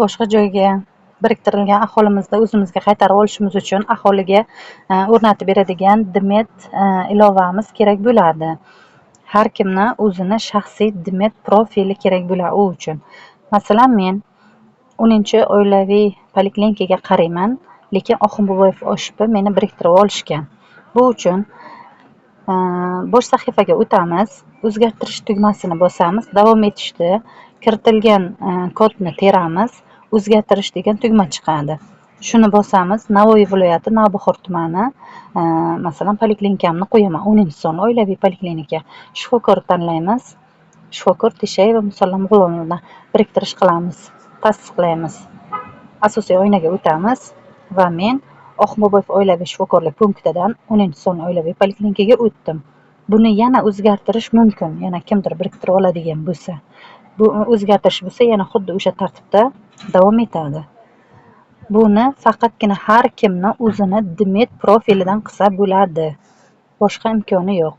boshqa joyga biriktirilgan aholimizda o'zimizga qaytarib olishimiz uchun aholiga o'rnatib beradigan Demet ilovamiz kerak bo'ladi. Har kimni o'zini shaxsiy Demet profili kerak bo'ladi u uchun. Masalan, men 10-oilaviy poliklinikaga qarayman, lekin Oxunboboyev OSHP meni biriktirib olishgan. Bu uchun bosh sahifaga o'tamiz, o'zgartirish tugmasini bosamiz, davom etishda kiritilgan kodni teramiz, o'zgartirish degan tugma chiqadi. Shuni bosamiz, Navoiy viloyati Navbahor tumani, masalan, poliklinikamni qo'yaman, 10-son oilaviy poliklinika. Shifokor tanlaymiz. Shifokor Teshayeva Musallam G'ulomovna biriktirish qilamiz, tasdiqlaymiz. Asosiy oynaga o'tamiz va men Oxunboboyev oilaviy shifokorlik punktidan 10-son oilaviy poliklinikaga o'tdim. Buni yana o'zgartirish mumkin, yana kimdir biriktirib oladigan bo'lsa. Bu o'zgartirish bo'lsa, yana xuddi o'sha tartibda davom etadi. Buni faqatgina har kimni o'zini Demet profilidan qilsa bo'ladi. Boshqa imkoni yo'q.